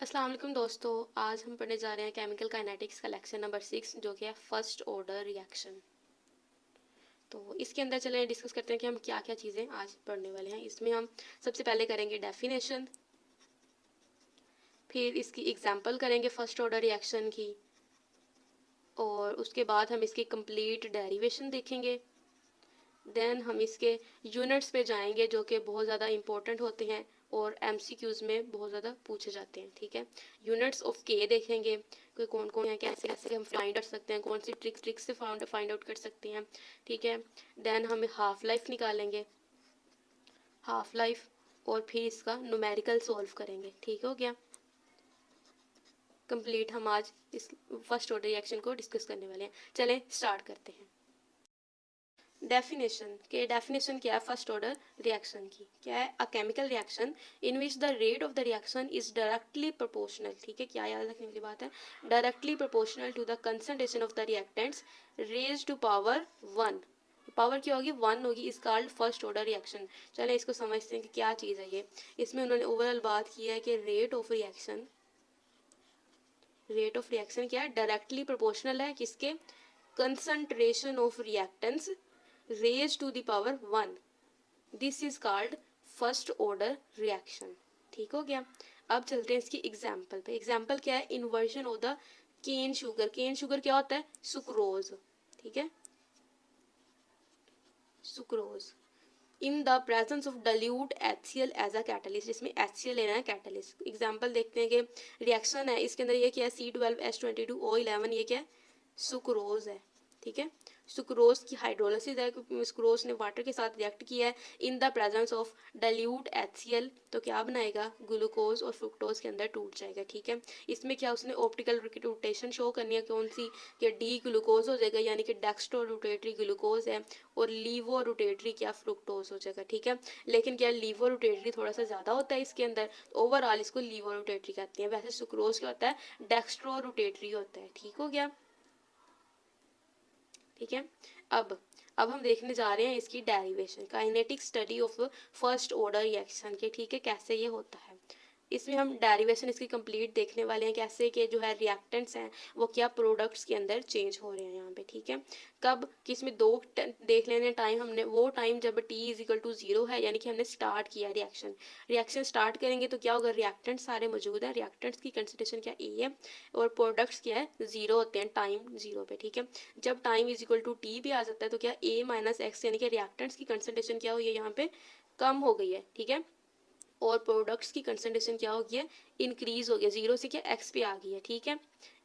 अस्सलाम वालेकुम दोस्तों। आज हम पढ़ने जा रहे हैं केमिकल काइनेटिक्स का लेक्चर नंबर 6 जो कि है फर्स्ट ऑर्डर रिएक्शन। तो इसके अंदर चलें डिस्कस करते हैं कि हम क्या क्या चीज़ें आज पढ़ने वाले हैं। इसमें हम सबसे पहले करेंगे डेफिनेशन, फिर इसकी एग्जांपल करेंगे फर्स्ट ऑर्डर रिएक्शन की, और उसके बाद हम इसकी कंप्लीट डेरिवेशन देखेंगे। देन हम इसके यूनिट्स पे जाएंगे जो कि बहुत ज़्यादा इंपॉर्टेंट होते हैं और एमसीक्यूज में बहुत ज़्यादा पूछे जाते हैं। ठीक है, यूनिट्स ऑफ के देखेंगे कि कौन कौन है, कैसे कैसे हम फाइंड कर सकते हैं, कौन सी ट्रिक्स से फाइंड आउट कर सकते हैं। ठीक है, देन हम हाफ लाइफ निकालेंगे, हाफ लाइफ, और फिर इसका न्यूमेरिकल सॉल्व करेंगे। ठीक हो गया, कंप्लीट हम आज इस फर्स्ट ऑर्डर रिएक्शन को डिस्कस करने वाले हैं। चलें स्टार्ट करते हैं। डेफिनेशन के डेफिनेशन क्या है फर्स्ट ऑर्डर रिएक्शन की, क्या है? A chemical reaction in which the rate of the reaction is directly proportional. ठीक है, क्या याद रखने वाली बात है? Directly proportional to the concentration of the reactants raise to power 1। Power क्या होगी? 1 होगी। इस कॉल्ड फर्स्ट ऑर्डर रिएक्शन। चले इसको समझते हैं कि क्या चीज़ है ये। इसमें उन्होंने ओवरऑल बात की है कि रेट ऑफ रिएक्शन क्या है? डायरेक्टली प्रोपोर्शनल है किसके? Concentration of reactants raised to the power 1. This is called first order reaction. ठीक हो गया, अब चलते हैं इसकी एग्जाम्पल पे। एग्जाम्पल क्या है? Inversion of the cane sugar. Cane sugar क्या होता है? सुक्रोज। ठीक है, sucrose in the presence of dilute HCl as a catalyst. इसमें HCl लेना है कैटलिस्ट। एग्जाम्पल देखते हैं कि रिएक्शन है, इसके अंदर ये क्या है? C12H22O11, ये क्या है? सुक्रोज है। ठीक है, सुक्रोज की हाइड्रोलिसिस है क्योंकि सुक्रोज ने वाटर के साथ रिएक्ट किया है इन the presence of dilute HCl, तो क्या बनाएगा? ग्लूकोज और फ्रुक्टोज के अंदर टूट जाएगा। ठीक है, इसमें क्या उसने ऑप्टिकल रोटेशन शो करनी है, कौन सी? कि डी ग्लूकोज हो जाएगा, यानी कि डेक्स्ट्रो रोटेटरी ग्लूकोज है, और लीवो रोटेटरी क्या? फ्रुक्टोज हो जाएगा। ठीक है, लेकिन क्या लीवो रोटेटरी थोड़ा सा ज़्यादा होता है इसके अंदर, ओवरऑल इसको लीवो रोटेटरी कहते हैं। वैसे सुक्रोज क्या होता है? डेक्स्ट्रो रोटेटरी होता है। ठीक हो गया, ठीक है। अब हम देखने जा रहे हैं इसकी derivation, kinetic study of first order reaction के। ठीक है, कैसे ये होता है, इसमें हम डेरिवेशन इसकी कंप्लीट देखने वाले हैं, कैसे कि जो है रिएक्टेंट्स हैं वो क्या प्रोडक्ट्स के अंदर चेंज हो रहे हैं यहाँ पे। ठीक है, कब कि इसमें दो देख लेने टाइम, हमने वो टाइम जब t इज इक्वल टू 0 है, यानी कि हमने स्टार्ट किया रिएक्शन। रिएक्शन स्टार्ट करेंगे तो क्या होगा? रिएक्टेंट्स सारे मौजूद हैं, रिएक्टेंट्स की कंसंट्रेशन क्या? A है, और प्रोडक्ट्स क्या है? 0 होते हैं टाइम 0 पे। ठीक है, जब time is equal to T भी आ जाता है तो क्या? A माइनस एक्स, यानी कि रिएक्टेंट्स की कंसंट्रेशन क्या हुई है यहाँ पे? कम हो गई है। ठीक है, और प्रोडक्ट्स की कंसंट्रेशन क्या हो गई है? इंक्रीज हो गया, 0 से क्या एक्स पे आ गई है। ठीक है,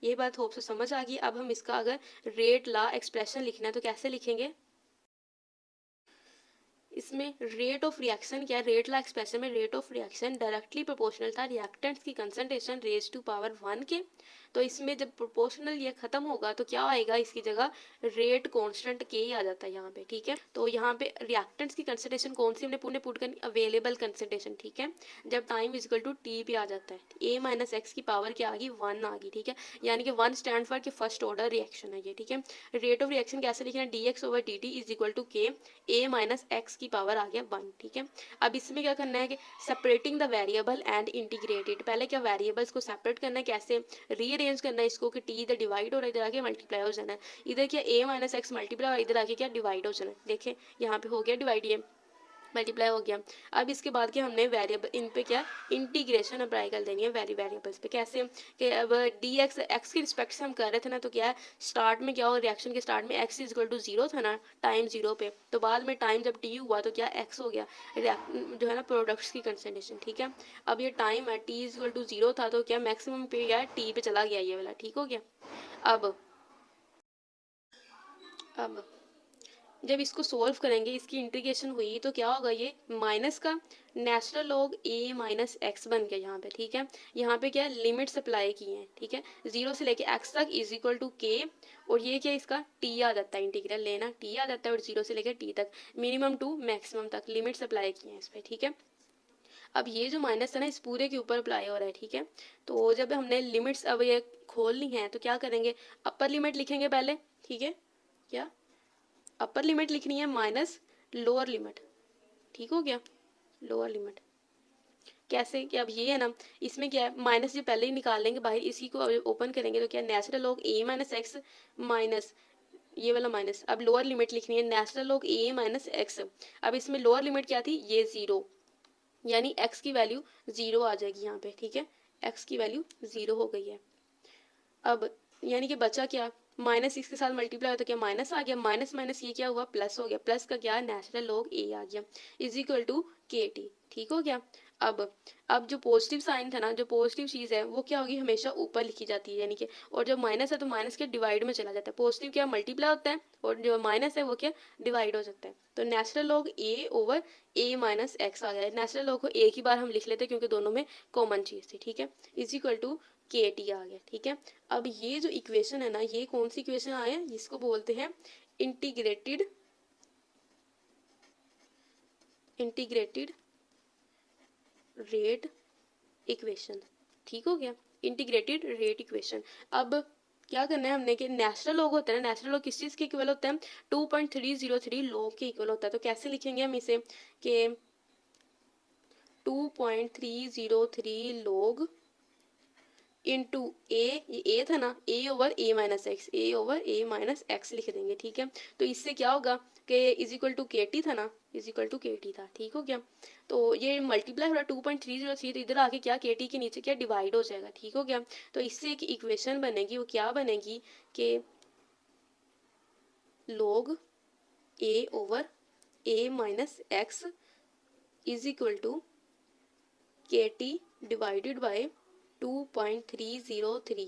ये बात होप से समझ आ गई। अब हम इसका अगर रेट ला एक्सप्रेशन लिखना है तो कैसे लिखेंगे? इसमें रेट ऑफ रिएक्शन क्या है? रेट ला एक्सप्रेशन में rate of reaction directly proportional था रिएक्टेंट्स की कंसंट्रेशन रेज टू पावर 1 के। तो इसमें जब प्रोपोर्शनल ये खत्म होगा तो क्या आएगा इसकी जगह? रेट कांस्टेंट के ही आ जाता है यहाँ पे। ठीक है, तो यहाँ पे रिएक्टेंट्स की कंसंट्रेशन कौन सी हमने पूरे पुट करनी? Available concentration. ठीक है, जब time is equal to T पे आ जाता है, A माइनस एक्स की पावर क्या आ गई? 1 आ गई। ठीक है, यानी कि 1 स्टैंड फॉर कि फर्स्ट ऑर्डर रिएक्शन है ये। ठीक है, रेट ऑफ रिएक्शन कैसे लिखना है? dx/dt इज इक्वल टू के A माइनस एक्स की पावर आ गया 1। ठीक है, अब इसमें क्या करना है कि separating the variable and integrated. पहले क्या वेरिएबल्स को सेपरेट करना है, कैसे रीअरेंज करना है इसको कि टी इधर डिवाइड हो रहा है, इधर आके मल्टीप्लाई हो जाना है। इधर क्या A माइनस एक्स मल्टीप्लाई और इधर आके क्या? डिवाइड हो जाना है। देखें यहाँ पे हो गया डिवाइड, ये मल्टीप्लाई हो गया। अब इसके बाद क्या हमने वेरिएबल इन पे क्या इंटीग्रेशन अप्लाई कर देनी है वेरिएबल्स पे। कैसे कि अब डी एक्स के रिस्पेक्ट से हम कर रहे थे ना, तो क्या है स्टार्ट में क्या हो? रिएक्शन के स्टार्ट में एक्स इज इक्वल टू 0 था ना टाइम 0 पे, तो बाद में टाइम जब टी हुआ तो क्या एक्स हो गया जो है ना प्रोडक्ट्स की कंसंट्रेशन। ठीक है, अब ये टाइम है टी इज इक्वल टू 0 था तो क्या मैक्सिमम पे क्या टी पे चला गया ये वाला। ठीक हो गया, अब जब इसको सोल्व करेंगे, इसकी इंटीग्रेशन हुई तो क्या होगा? ये माइनस का natural log A minus x बन गया यहाँ पे। ठीक है, यहाँ पे क्या लिमिट्स अप्लाई की हैं। ठीक है, 0 से लेके x तक इज इक्वल टू के, और ये क्या इसका t आ जाता है, इंटीग्रल लेना t आ जाता है, और 0 से लेके t तक मिनिमम टू मैक्सिमम तक लिमिट्स अप्लाई की हैं इस पर। ठीक है, अब ये जो माइनस है ना इस पूरे के ऊपर अप्लाई हो रहा है। ठीक है, तो जब हमने लिमिट्स अब ये खोलनी है तो क्या करेंगे? अपर लिमिट लिखेंगे पहले। ठीक है, क्या अपर लिमिट लिखनी है माइनस लोअर लिमिट। ठीक हो गया, लोअर लिमिट। कैसे कि अब ये है ना, इसमें क्या है, माइनस जो पहले ही निकाल लेंगे बाहर, इसी को ओपन करेंगे तो क्या, नेचुरल लॉग ए माइनस एक्स माइनस ये वाला माइनस, अब लोअर लिमिट लिखनी है नेचुरल लॉग ए माइनस एक्स। अब इसमें लोअर लिमिट क्या थी, ये 0, यानी एक्स की वैल्यू 0 आ जाएगी यहाँ पे, ठीक है, एक्स की वैल्यू 0 हो गई है। अब यानी कि बचा क्या, माइनस सिक्स के साथ मल्टीप्लाई होता क्या, माइनस आ गया, माइनस माइनस ये क्या हुआ, प्लस हो गया, प्लस का क्या, नेचुरल लॉग ए आ गया, is equal to K T, ठीक हो गया। अब जो पॉजिटिव साइन था ना, जो पॉजिटिव चीज़ है वो क्या होगी, हमेशा ऊपर लिखी जाती है, यानी कि, और जब माइनस है तो माइनस के डिवाइड में चला जाता है, पॉजिटिव क्या मल्टीप्लाई होता है और जो माइनस है वो क्या डिवाइड हो सकता है। तो natural log A over A minus x आ गया, नेचुरल लॉग को एक ही बार हम लिख लेते हैं क्योंकि दोनों में कॉमन चीज़ थी, ठीक है, is equal to K T आ गया, ठीक है। अब ये जो इक्वेशन है ना, ये कौन सी इक्वेशन आया, इसको बोलते हैं इंटीग्रेटेड इंटीग्रेटेड रेट इक्वेशन, ठीक हो गया, इंटीग्रेटेड रेट इक्वेशन। अब क्या करना है हमने कि नेचुरल लॉग होता है ना, नेचुरल लॉग किस चीज़ के इक्वल होता है, 2.303 लॉग के इक्वल होता है। तो कैसे लिखेंगे हम इसे कि 2.303 लॉग इंटू ए, ये ए था ना, ए over A minus x, A over A minus x लिख देंगे, ठीक है। तो इससे क्या होगा कि is equal to K T था ना, is equal to K T था, ठीक हो गया। तो ये मल्टीप्लाई हो रहा 2.303, तो इधर आके क्या के टी के नीचे क्या डिवाइड हो जाएगा, ठीक हो गया। तो इससे एक इक्वेशन बनेगी, वो क्या बनेगी कि log A over A minus x is equal to K T divided by 2.303,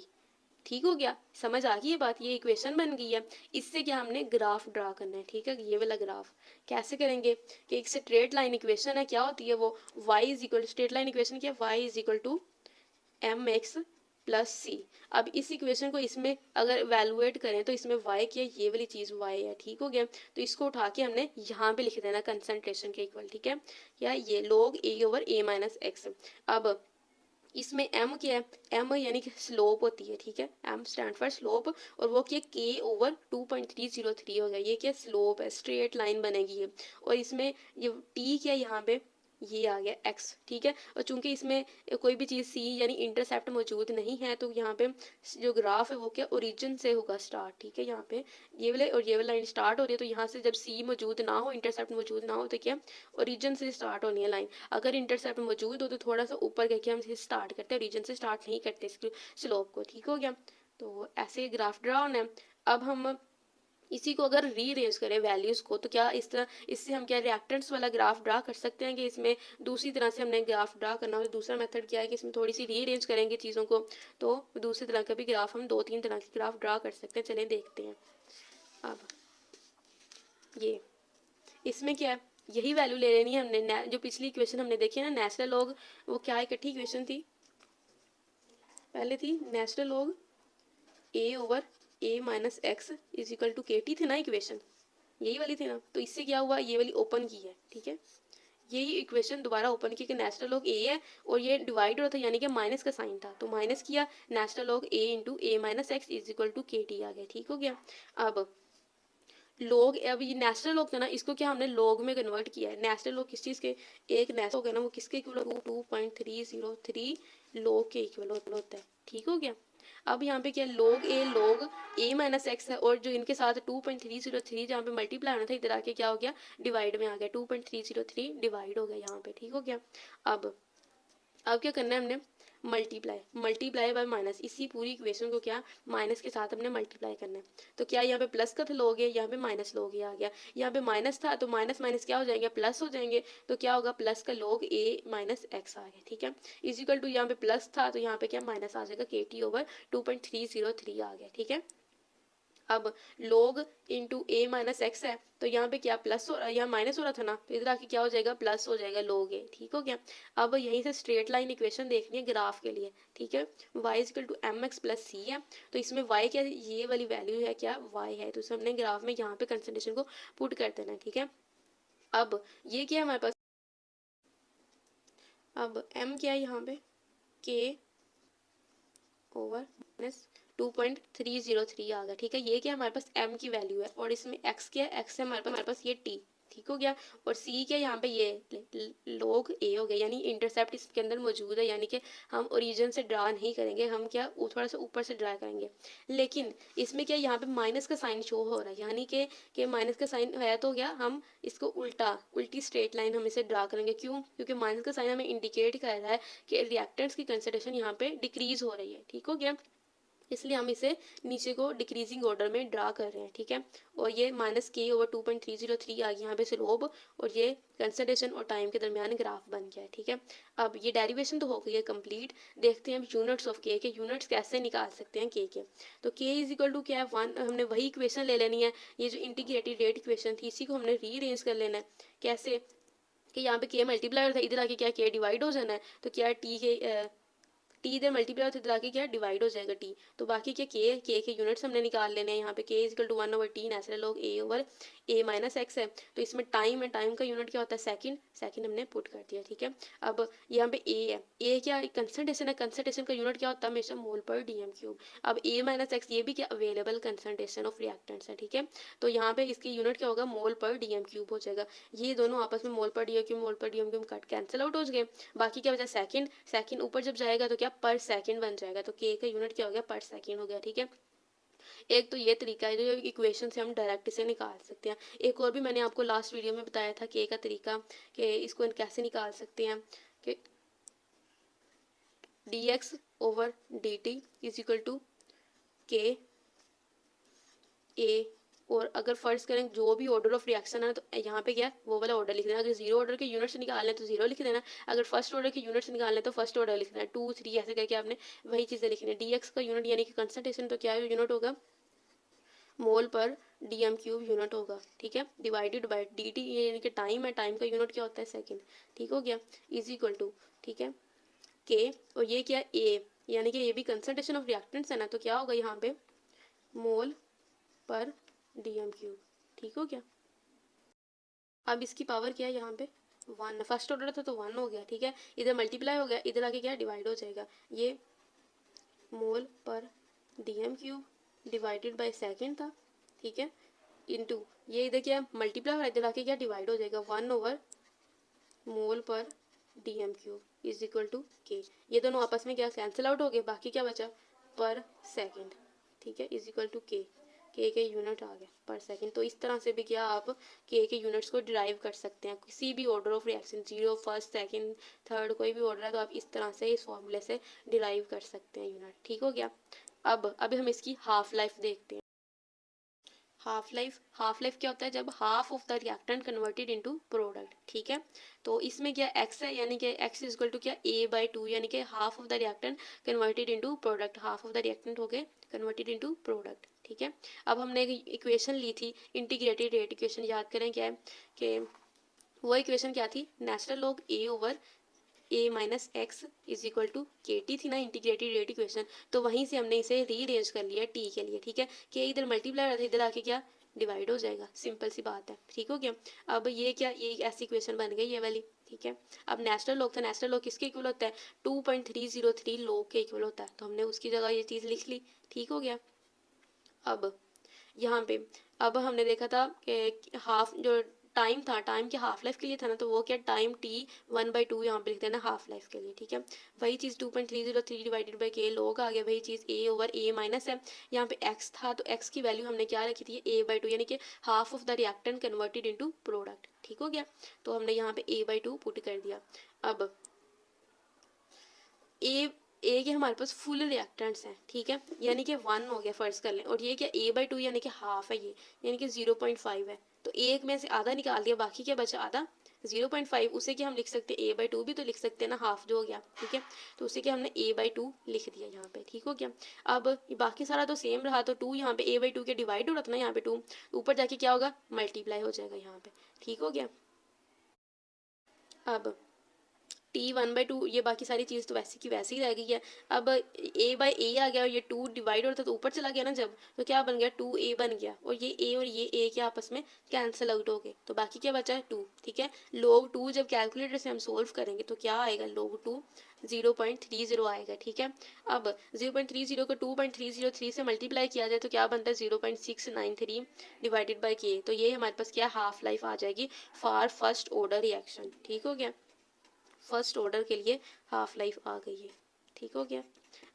ठीक हो गया, समझ आ गई ये बात, ये इक्वेशन बन गई है। इससे क्या हमने ग्राफ ड्रा करना है, ठीक है, ये वाला ग्राफ कैसे करेंगे कि एक स्ट्रेट लाइन इक्वेशन है, क्या होती है वो, y is equal, straight line equation क्या, y is equal to m x plus c. अब इस इक्वेशन को इसमें अगर एवेलुएट करें तो इसमें y क्या, ये वाली चीज़ y है, ठीक हो गया। तो इसको उठा के हमने यहाँ पे लिख देना कंसंट्रेशन के इक्वल, ठीक है, या ये log a over a minus x. अब इसमें m क्या है, m यानी कि स्लोप होती है, ठीक है, m स्टैंड फॉर स्लोप, और वो क्या k ओवर 2.303 हो गया, ये क्या स्लोप है, स्ट्रेट लाइन बनेगी ये। और इसमें ये t क्या यहाँ पे, ये आ गया x, ठीक है। और चूंकि इसमें कोई भी चीज़ c यानी इंटरसेप्ट मौजूद नहीं है, तो यहाँ पे जो ग्राफ है वो क्या ओरिजिन से होगा स्टार्ट, ठीक है, यहाँ पे ये वाले और ये वाला लाइन स्टार्ट हो रही है, तो यहाँ से जब c मौजूद ना हो, इंटरसेप्ट मौजूद ना हो, तो क्या ओरिजिन से स्टार्ट होनी है लाइन। अगर इंटरसेप्ट मौजूद हो तो थोड़ा सा ऊपर करके हम इसे स्टार्ट करते हैं, रीजन से स्टार्ट नहीं करते इसके स्लोप को, ठीक हो गया। तो ऐसे ग्राफ ड्रा होना है। अब हम इसी को अगर रीअरेंज करें वैल्यूज़ को, तो क्या इस तरह, इससे हम क्या रिएक्टेंट्स वाला ग्राफ ड्रा कर सकते हैं कि इसमें दूसरी तरह से हमने ग्राफ ड्रा करना हो। दूसरा मेथड क्या है कि इसमें थोड़ी सी रीअरेंज करेंगे चीज़ों को, तो दूसरी तरह का भी ग्राफ हम 2-3 तरह के ग्राफ ड्रा कर सकते हैं। चलें देखते हैं। अब ये इसमें क्या है, यही वैल्यू ले लेनी है हमने, जो पिछली इक्वेशन हमने देखी है ना नेचुरल लॉग, वो क्या इकट्ठी इक्वेशन थी, पहले थी natural log A over A minus x is equal to K T थी ना इक्वेशन, यही वाली थी ना। तो इससे क्या हुआ, ये वाली ओपन की है, ठीक है, यही इक्वेशन दोबारा ओपन की कि नेचुरल लॉग ए है और ये डिवाइड हो रहा था, यानी कि माइनस का साइन था, तो माइनस किया, natural log A into A minus x is equal to K T आ गया, ठीक हो गया। अब लोग, अब ये नेचुरल लॉग था ना, इसको क्या हमने लॉग में कन्वर्ट किया है। नेचुरल लॉग किस चीज़ के, एक नेचुरल लॉग है ना, वो किसके इक्वल, 2.303 लॉग के इक्वल होता है, ठीक हो गया। अब यहाँ पे क्या लॉग ए माइनस एक्स है, और जो इनके साथ 2.303 जहाँ पे मल्टीप्लाई होना था, इधर आके क्या हो गया, डिवाइड में आ गया, 2.303 डिवाइड हो गया यहाँ पे, ठीक हो गया। अब क्या करना है हमने, मल्टीप्लाई बाय माइनस, इसी पूरी इक्वेशन को क्या माइनस के साथ हमने मल्टीप्लाई करना है। तो क्या यहाँ पे प्लस का था लोग है, यहाँ पे माइनस लोग आ गया, यहाँ पे माइनस था तो माइनस माइनस क्या हो जाएंगे, प्लस हो जाएंगे। तो क्या होगा, प्लस का लोग ए माइनस एक्स आ गया, ठीक है, इजिकल टू यहाँ पे प्लस था तो यहाँ पे क्या माइनस आ जाएगा, के टी ओवर 2.303 आ गया, ठीक है। अब log into A minus x है, तो यहाँ पे क्या प्लस हो रहा है, यहाँ माइनस हो रहा था ना, तो इधर आके क्या हो जाएगा, प्लस हो जाएगा log ए, ठीक हो गया। अब यहीं से स्ट्रेट लाइन इक्वेशन देखनी है ग्राफ के लिए, ठीक है, y is equal to m x plus c है, तो इसमें y क्या, ये वाली वैल्यू है क्या, y है, तो इसे हमने ग्राफ में यहाँ पे कंसंट्रेशन को पुट कर देना है, ठीक है। अब ये क्या है हमारे पास, अब m क्या है यहाँ पे, k ओवर माइनस 2.303 आ गया, ठीक है, ये क्या हमारे पास m की वैल्यू है, और इसमें x क्या है, x है हमारे पास ये t, ठीक हो गया। और सी क्या यहाँ पे ये log a हो गया, यानी इंटरसेप्ट इसके अंदर मौजूद है, यानी कि हम ओरिजिन से ड्रा नहीं करेंगे, हम क्या थोड़ा सा ऊपर से ड्रा करेंगे। लेकिन इसमें क्या यहाँ पे माइनस का साइन शो हो रहा है, यानी कि माइनस का साइन है तो क्या हम इसको उल्टी स्ट्रेट लाइन हम इसे ड्रा करेंगे। क्यों? क्योंकि माइनस का साइन हमें इंडिकेट कर रहा है कि रिएक्टेंट्स की कंसंट्रेशन यहाँ पे डिक्रीज हो रही है। ठीक हो गया, इसलिए हम इसे नीचे को डिक्रीजिंग ऑर्डर में ड्रा कर रहे हैं। ठीक है, और ये -k/2.303 आ गया यहाँ पे स्लोप, और ये कंसंट्रेशन और टाइम के दरमियान ग्राफ बन गया है। ठीक है, अब ये डेरिवेशन तो हो गई है कंप्लीट। देखते हैं अब यूनिट्स ऑफ के यूनिट्स कैसे निकाल सकते हैं के। तो k इज इक्वल टू क्या है 1, हमने वही इक्वेशन ले लेनी है, ये जो इंटीग्रेटेड रेट इक्वेशन थी इसी को हमने रीअरेंज कर लेना है। कैसे कि यहाँ पे k मल्टीप्लाई था, इधर आके क्या k डिवाइड हो जाना है, तो क्या टी के टी इधर मल्टीप्लाई होते इधर आके क्या डिवाइड हो जाएगा टी। तो बाकी क्या के यूनिट्स हमने निकाल लेने हैं। यहाँ पे k is equal to 1/t natural log a minus x है, तो इसमें टाइम है, टाइम का यूनिट क्या होता है सेकंड, सेकंड हमने पुट कर दिया। ठीक है, अब यहाँ पे a है, a क्या कंसंट्रेशन है, कंसंट्रेशन का यूनिट क्या होता है हमेशा मोल पर डीएम क्यूब। अब a माइनस एक्स ये भी क्या अवेलेबल कंसंट्रेशन ऑफ रिएक्टेंट्स है। ठीक है, तो यहाँ पे इसकी यूनिट क्या होगा मोल पर डीएम क्यूब हो जाएगा। ये दोनों आपस में मोल पर DM cube cut cancel out हो गए। बाकी क्या बचा सेकंड, सेकंड ऊपर जब जाएगा तो क्या पर सेकंड बन जाएगा, तो के का यूनिट क्या हो गया पर सेकंड हो गया। ठीक है, एक तो ये तरीका है जो इक्वेशन से हम डायरेक्ट से निकाल सकते हैं। एक और भी मैंने आपको लास्ट वीडियो में बताया था के का तरीका कि इसको कैसे निकाल सकते हैं कि dx/dt इज इक्वल टू के ए। और अगर फर्ज करें जो भी ऑर्डर ऑफ रिएक्शन है तो यहाँ पे क्या वो वाला ऑर्डर लिख देना। अगर जीरो ऑर्डर के यूनिट्स निकालने हैं तो जीरो लिख देना, अगर फर्स्ट ऑर्डर के यूनिट्स निकालने हैं तो फर्स्ट ऑर्डर लिख देना, 2 3 ऐसे करके आपने वही चीज़ें लिखनी है। dx का यूनिट यानी कि कंसंट्रेशन तो क्या यूनिट होगा मोल पर डीएम क्यूब यूनिट होगा। ठीक है, डिवाइडेड बाय dt यानी कि टाइम है, टाइम का यूनिट क्या होता है सेकेंड। ठीक हो गया, इज इक्वल टू ठीक है के, और ये क्या ए यानी कि ये भी कंसंट्रेशन ऑफ रिएक्टेंट्स है ना, तो क्या होगा यहाँ पे मोल पर डीएम क्यूब। ठीक हो गया, अब इसकी पावर क्या है यहाँ पे 1, फर्स्ट ऑर्डर था तो 1 हो गया। ठीक है, इधर मल्टीप्लाई हो गया, इधर आके क्या डिवाइड हो जाएगा, ये मोल पर DM cube divided by second था। ठीक है, इनटू ये इधर क्या मल्टीप्लाई हो रहा है, इधर आके क्या डिवाइड हो जाएगा 1/मोल पर DM cube is equal to K. ये दोनों आपस में क्या कैंसिल आउट हो गए, बाकी क्या बचा पर सेकेंड। ठीक है, इज इक्वल टू के यूनिट आ गया पर सेकंड। तो इस तरह से भी क्या आप के यूनिट्स को डिराइव कर सकते हैं किसी भी order of reaction, zero first second third कोई भी ऑर्डर है तो आप इस तरह से इस फॉर्मूले से डिराइव कर सकते हैं यूनिट। ठीक हो गया, अब अभी हम इसकी हाफ लाइफ देखते हैं। हाफ लाइफ क्या होता है जब half of the reactant converted into product. ठीक है, तो इसमें क्या x है, यानी कि x इज इक्वल टू क्या a/2, यानी कि half of the reactant converted into product, half of the reactant हो गए कन्वर्टेड इनटू प्रोडक्ट। ठीक है, अब हमने एक इक्वेशन ली थी इंटीग्रेटेड रेट इक्वेशन, याद करें क्या है कि वो इक्वेशन क्या थी natural log a minus x is equal to K T थी ना इंटीग्रेटेड रेट इक्वेशन, तो वहीं से हमने इसे रीअरेंज कर लिया टी के लिए। ठीक है, के इधर मल्टीप्लाई रहता है, इधर आके क्या डिवाइड हो जाएगा, सिंपल सी बात है। ठीक हो गया, अब ये क्या ये ऐसी इक्वेशन बन गई ये वाली। ठीक है, अब नेचुरल लॉग था, नेचुरल लॉग किसके इक्वल होता है 2.303 लॉग के इक्वल होता है, तो हमने उसकी जगह ये चीज़ लिख ली। ठीक हो गया, अब यहाँ पे अब हमने देखा था कि हाफ जो टाइम था, टाइम के हाफ लाइफ के लिए था ना, तो वो क्या टाइम टी 1/2 यहाँ पे लिख देना हाफ लाइफ के लिए। ठीक है, वही चीज़ 2.303 डिवाइडेड बाई के लोग आ गया, वही चीज़ a/a माइनस है, यहाँ पे x था तो x की वैल्यू हमने क्या रखी थी a/2, यानी कि half of the reactant converted into product. ठीक हो गया, तो हमने यहाँ पे a/2 पुट कर दिया। अब ए के हमारे पास फुल रिएक्टेंट्स हैं। ठीक है, यानी कि 1 हो गया फर्ज कर लें, और ये क्या a/2 यानी कि हाफ है ये, यानी कि 0.5 है, तो एक में से आधा निकाल दिया, बाकी क्या बचा आधा 0.5, उसे क्या हम लिख सकते हैं a/2 भी तो लिख सकते हैं ना, हाफ जो हो गया। ठीक है, तो उसे क्या हमने a/2 लिख दिया यहाँ पे। ठीक हो गया, अब बाकी सारा तो सेम रहा, तो 2 यहाँ पे a/2 के डिवाइड हो रहा था ना, यहाँ पे 2 ऊपर जाके क्या होगा मल्टीप्लाई हो जाएगा यहाँ पे। ठीक हो गया, अब T1/2, ये बाकी सारी चीज़ तो वैसे की वैसे ही रह गई है। अब A/A आ गया और ये 2 डिवाइड होता तो ऊपर चला गया ना जब, तो क्या बन गया 2A बन गया, और ये A और ये A के आपस में कैंसिल आउट हो गए, तो बाकी क्या बचा है 2। ठीक है, log 2 जब कैलकुलेटर से हम सोल्व करेंगे तो क्या आएगा, log 2 0.30 आएगा। ठीक है, अब 0.30 को 2.303 से मल्टीप्लाई किया जाए तो क्या बनता है 0.693 डिवाइडेड बाई के, तो ये हमारे पास क्या हाफ लाइफ आ जाएगी फॉर फर्स्ट ऑर्डर रिएक्शन। ठीक हो गया, फर्स्ट ऑर्डर के लिए हाफ लाइफ आ गई है। ठीक हो गया,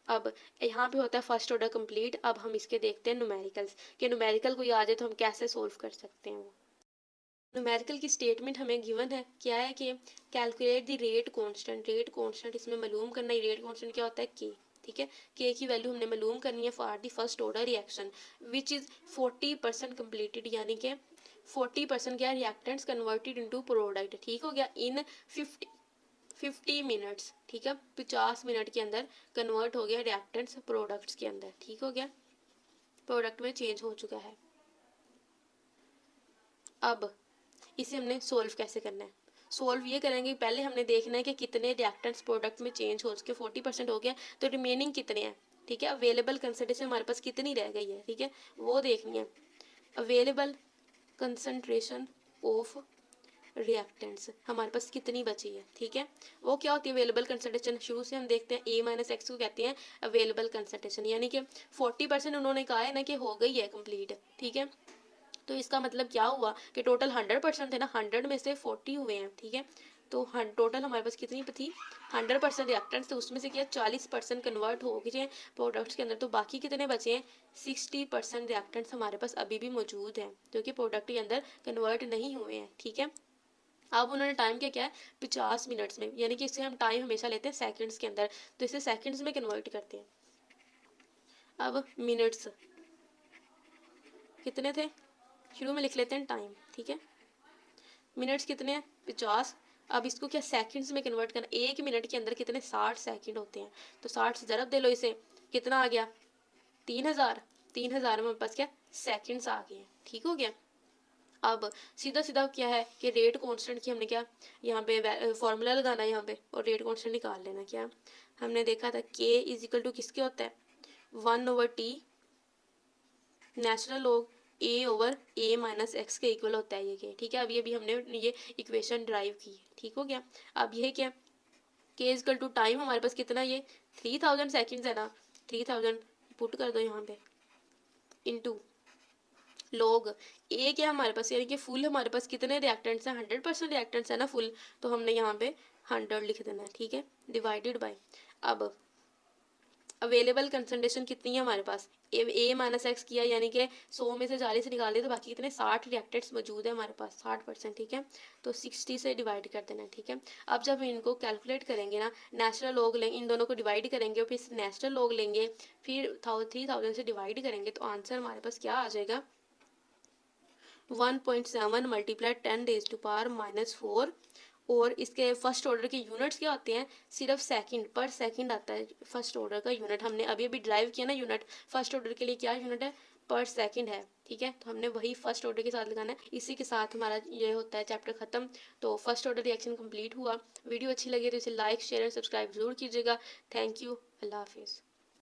अब यहाँ पे होता है फर्स्ट ऑर्डर कंप्लीट। अब हम इसके देखते हैं न्यूमेरिकल्स, कि न्यूमेरिकल कोई आ जाए तो हम कैसे सोल्व कर सकते हैं। वो न्यूमेरिकल की स्टेटमेंट हमें गिवन है, क्या है कि calculate the rate constant, rate constant इसमें मालूम करना है, रेट कांस्टेंट क्या होता है के। ठीक है, के की वैल्यू हमने मालूम करनी है for the first order reaction which is 40% completed, यानी कि 40% क्या रिएक्टेंट्स कन्वर्टेड इनटू प्रोडक्ट। ठीक हो गया, इन 50 मिनट्स। ठीक है, 50 मिनट के अंदर कन्वर्ट हो गया रिएक्टेंट्स प्रोडक्ट्स के अंदर। ठीक हो गया, प्रोडक्ट में चेंज हो चुका है। अब इसे हमने सोल्व कैसे करना है, सोल्व ये करेंगे, पहले हमने देखना है कि कितने रिएक्टेंट्स प्रोडक्ट में चेंज हो चुके, 40% हो गया, तो रिमेनिंग कितने हैं। ठीक है, अवेलेबल कंसंट्रेशन हमारे पास कितनी रह गई है, ठीक है, वो देखनी है। अवेलेबल कंसंट्रेशन ऑफ रिएक्टेंट्स हमारे पास कितनी बची है। ठीक है, वो क्या होती है अवेलेबल कंसंट्रेशन, शुरू से हम देखते हैं A-X को कहते हैं अवेलेबल कंसंट्रेशन, यानी कि 40% उन्होंने कहा है ना कि हो गई है कंप्लीट। ठीक है, तो इसका मतलब क्या हुआ कि टोटल 100% थे ना, 100 में से 40 हुए हैं। ठीक है, तो टोटल हमारे पास कितनी थी 100% रिएक्टेंट्स, तो उसमें से क्या 40% कन्वर्ट हो गए प्रोडक्ट्स के अंदर, तो बाकी कितने बचे हैं 60% रिएक्टेंट्स हमारे पास अभी भी मौजूद हैं जो कि प्रोडक्ट के अंदर कन्वर्ट नहीं हुए हैं। ठीक है, अब उन्होंने टाइम क्या किया है 50 मिनट्स में, यानी कि इससे हम टाइम हमेशा लेते हैं सेकंड्स के अंदर, तो इसे सेकंड्स में कन्वर्ट करते हैं। अब मिनट्स कितने थे, शुरू में लिख लेते हैं टाइम। ठीक है, मिनट्स कितने हैं 50, अब इसको क्या सेकंड्स में कन्वर्ट करना, एक मिनट के अंदर कितने 60 सेकंड होते हैं, तो 60 से ज़रब दे लो इसे, कितना आ गया 3000, 3000 में हमारे पास क्या सेकंड्स आ गए हैं। ठीक हो गया, अब सीधा सीधा क्या है कि रेट कांस्टेंट की हमने क्या यहाँ पे फॉर्मूला लगाना है यहाँ पे, और रेट कांस्टेंट निकाल लेना। क्या हमने देखा था के इज इक्वल टू किसके होता है 1/T नेचुरल लॉग A/A-X के इक्वल होता है ये के। ठीक है, अब ये भी हमने ये इक्वेशन ड्राइव की है। ठीक हो गया, अब ये क्या के इज इक्वल टू टाइम हमारे पास कितना, ये 3000 सेकेंड्स है ना, 3000 पुट कर दो यहाँ पे इनटू लॉग ए क्या हमारे पास, यानी कि फुल हमारे पास कितने रिएक्टेंट्स हैं 100% रिएक्टेंट्स है ना फुल, तो हमने यहाँ पे 100 लिख देना है। ठीक है, डिवाइडेड बाय, अब अवेलेबल कंसंट्रेशन कितनी है हमारे पास A-X किया, यानी कि 100 में से 40 निकाल दिए तो बाकी कितने 60 रिएक्टेंट्स मौजूद है हमारे पास 60%। ठीक है, तो 60 से डिवाइड कर देना। ठीक है, अब जब इनको कैलकुलेट करेंगे ना, नेचुरल लॉग लेंगे, इन दोनों को डिवाइड करेंगे और फिर नेचुरल लॉग लेंगे, फिर 3000 से डिवाइड करेंगे, तो आंसर हमारे पास क्या आ जाएगा 1.7 मल्टीप्लाई 10⁻⁻⁴, और इसके फर्स्ट ऑर्डर के यूनिट्स क्या होते हैं सिर्फ सेकंड पर सेकंड आता है फर्स्ट ऑर्डर का यूनिट, हमने अभी अभी ड्राइव किया ना यूनिट, फर्स्ट ऑर्डर के लिए क्या यूनिट है पर सेकंड है। ठीक है, तो हमने वही फर्स्ट ऑर्डर के साथ लगाना है, इसी के साथ हमारा ये होता है चैप्टर खत्म। तो फर्स्ट ऑर्डर रिएक्शन कंप्लीट हुआ। वीडियो अच्छी लगी तो इसे लाइक शेयर एंड सब्सक्राइब जरूर कीजिएगा। थैंक यू, अल्लाह हाफिज़।